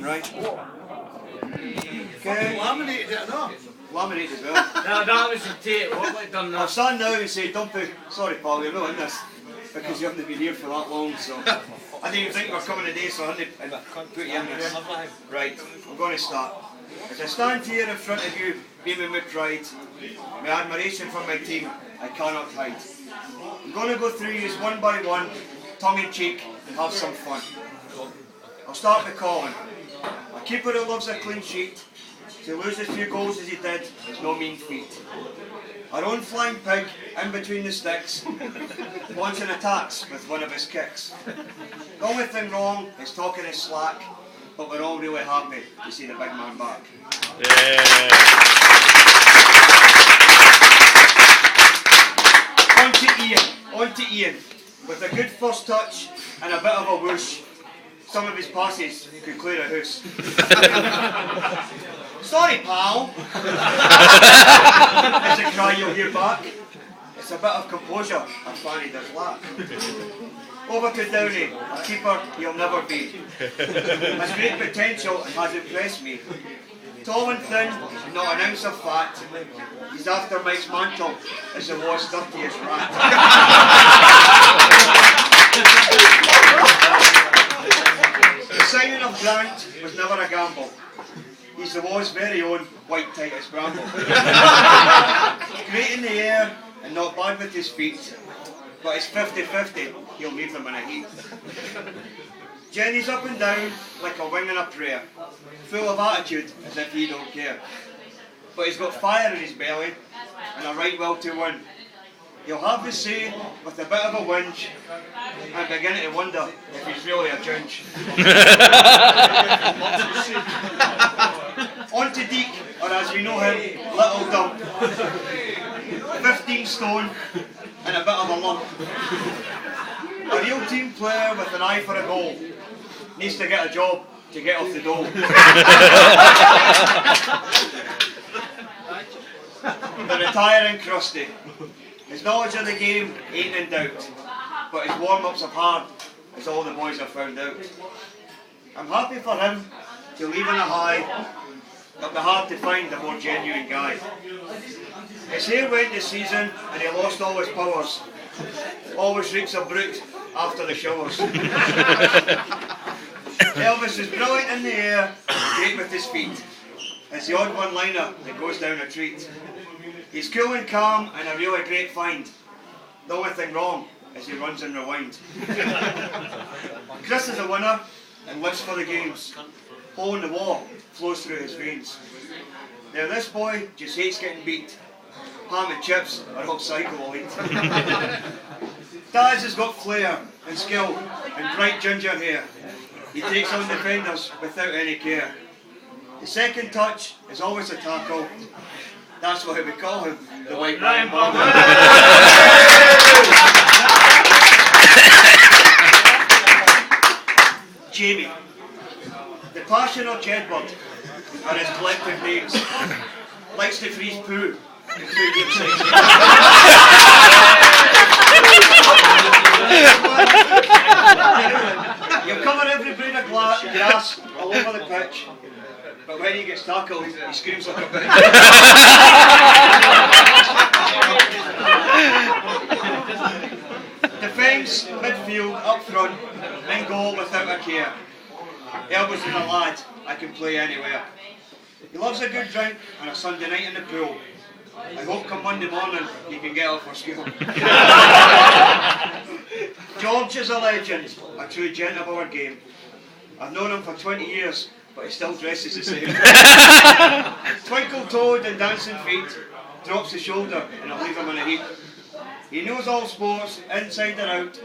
right? Okay. Laminated it or not? Laminated as well. No, that was the tape. What have I done I'll now? stand now and say, don't be sorry, Paul, you're not in this because you haven't been here for that long. So I didn't even think you were coming today, so I hadn't put you in this. Right, I'm going to start. As I stand here in front of you, beaming with pride, my admiration for my team, I cannot hide. I'm going to go through these one by one, tongue in cheek, and have some fun. I'll start with Colin. A keeper who loves a clean sheet. To lose as few goals as he did is no mean feat. Our own flying pig, in between the sticks, launching attacks with one of his kicks. The only thing wrong is talking his slack, but we're all really happy to see the big man back. Yeah. On to Ian. With a good first touch and a bit of a whoosh, some of his passes could clear a house. Sorry, pal. It's a cry you'll hear back. It's a bit of composure I fanny does lack. Over to Downey, a keeper he'll never be. Has great potential and has impressed me. Tall and thin, not an ounce of fat. He's after Mike's mantle as the war's dirtiest rat. The signing of Grant was never a gamble. He's the war's very own white Titus Bramble. Great in the air and not bad with his feet, but it's 50-50, he'll leave them in a heat. Jenny's up and down like a wing in a prayer, full of attitude as if he don't care. But he's got fire in his belly and a right will to win. He'll have the say with a bit of a whinge and beginning to wonder if he's really a judge. On to Deke, or as we know him, Little Dump. 15 stone and a bit of a lump. A real team player with an eye for a goal. Needs to get a job to get off the dole. The retiring crusty. His knowledge of the game ain't in doubt, but his warm-ups are hard, as all the boys have found out. I'm happy for him to leave in a high, but be hard to find a more genuine guy. His hair went this season and he lost all his powers. Always reeks of brute after the showers. Elvis is brilliant in the air, great with his feet. It's the odd one-liner that goes down a treat. He's cool and calm and a really great find. The only thing wrong is he runs in rewind. Chris is a winner and lives for the games. Hole in the wall flows through his veins. Now this boy just hates getting beat. Ham and chips are all cycle elite. Daz has got flair and skill and bright ginger hair. He takes on defenders without any care. The second touch is always a tackle. That's why we call him the White Ryan Bomber. Jamie. The Passion or Jedward are his collective names. Likes to freeze poo in 2 game sessions. He'll cover every blade of grass all over the pitch, but when he gets tackled, he screams like a bitch. Defence, midfield, up front, in goal without a care. Elvis is a lad, I can play anywhere. He loves a good drink and a Sunday night in the pool. I hope come Monday morning he can get up for school. George is a legend, a true gent of our game. I've known him for 20 years, but he still dresses the same. Twinkle-toed and dancing feet, drops the shoulder and I'll leave him in a heap. He knows all sports, inside and out,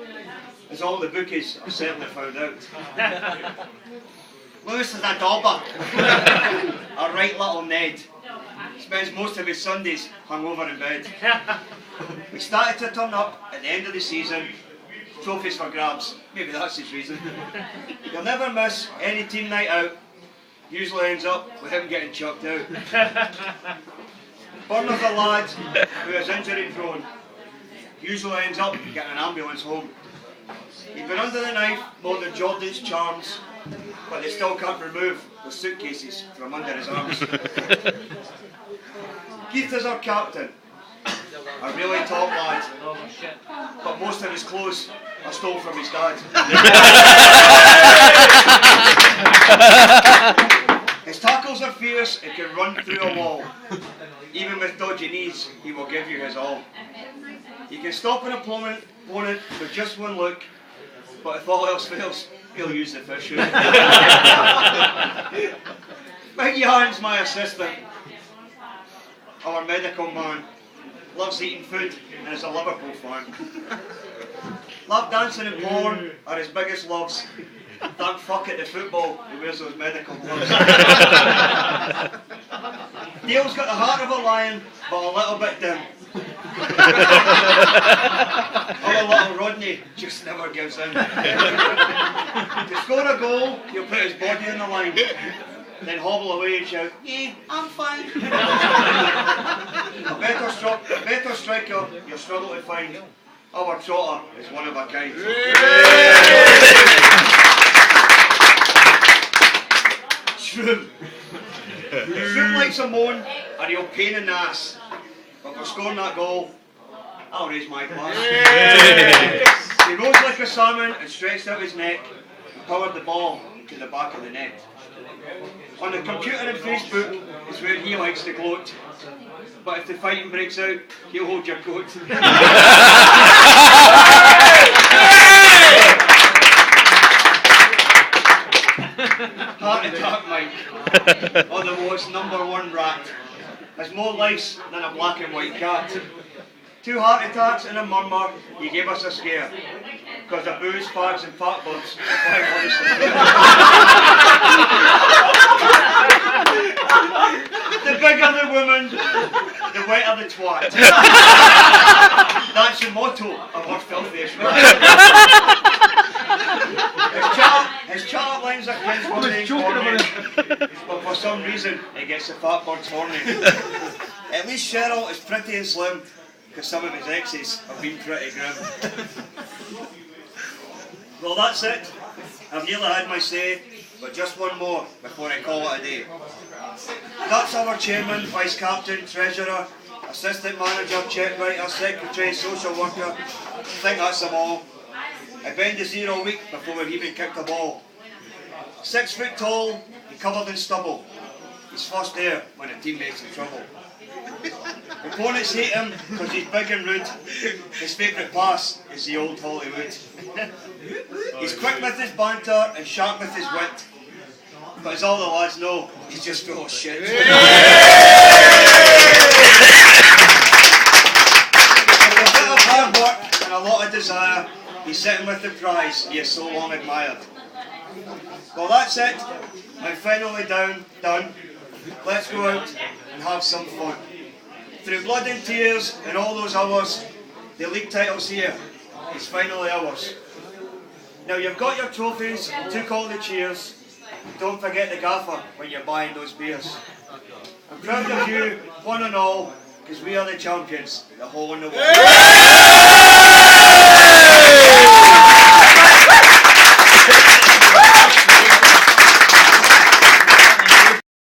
as all the bookies have certainly found out. Lewis is a dauber, a right little Ned. Spends most of his Sundays hung over in bed. We started to turn up at the end of the season. Trophies for grabs, maybe that's his reason. He'll never miss any team night out. Usually ends up with him getting chucked out. Burner's a lad who is injury prone. Usually ends up getting an ambulance home. He's been under the knife more than Jordan's charms, but they still can't remove the suitcases from under his arms. Keith is our captain, a really top lad, but most of his clothes are stole from his dad. His tackles are fierce and can run through a wall. Even with dodgy knees, he will give you his all. He can stop an opponent with just one look, but if all else fails, he'll use the fish hook. Big Yarn's my assistant. Our medical man. Loves eating food and is a Liverpool fan. Love dancing and porn are his biggest loves. Don't fuck at the football, he wears those medical gloves. Dale's got the heart of a lion, but a little bit dim. Our little Rodney just never gives in. To score a goal, he'll put his body on the line, then hobble away and shout, "Yeah, I'm fine." A better striker you'll struggle to find. Our trotter is one of a kind. Shroom. Shroom likes a moan, and he'll pain in the ass. But for scoring that goal, I'll raise my glass. He rose like a salmon and stretched out his neck and powered the ball to the back of the net. On the computer and Facebook is where he likes to gloat. But if the fighting breaks out, he'll hold your coat. Heart attack Mike, or the most #1 rat, has more lice than a black and white cat. 2 heart attacks and a murmur, he gave us a scare. Because of booze, fags and fat buds, quite honestly. The bigger the woman, the wetter the twat. That's the motto of our filthiest rat. His chart lines are cringeworthy and corny, but for some reason it gets the fat birds horny. At least Cheryl is pretty and slim, because some of his exes have been pretty grim. Well, that's it. I've nearly had my say, but just one more before I call it a day. That's our chairman, vice captain, treasurer, assistant manager, check writer, secretary, social worker. I think that's them all. I bend his ear all week before we've even kicked a ball. 6 foot tall, he covered in stubble. He's first there when a teammate's in trouble. Opponents hate him because he's big and rude. His favourite pass is the old Hollywood. He's quick with his banter and sharp with his wit. But as all the lads know, he's just full of shit. With a bit of hard work and a lot of desire, he's sitting with the prize he has so long admired. Well, that's it. I'm finally done. Let's go out and have some fun. Through blood and tears and all those hours, the league title's here. It's finally ours. Now you've got your trophies and took all the cheers. Don't forget the gaffer when you're buying those beers. I'm proud of you, one and all, because we are the champions, the whole in the world.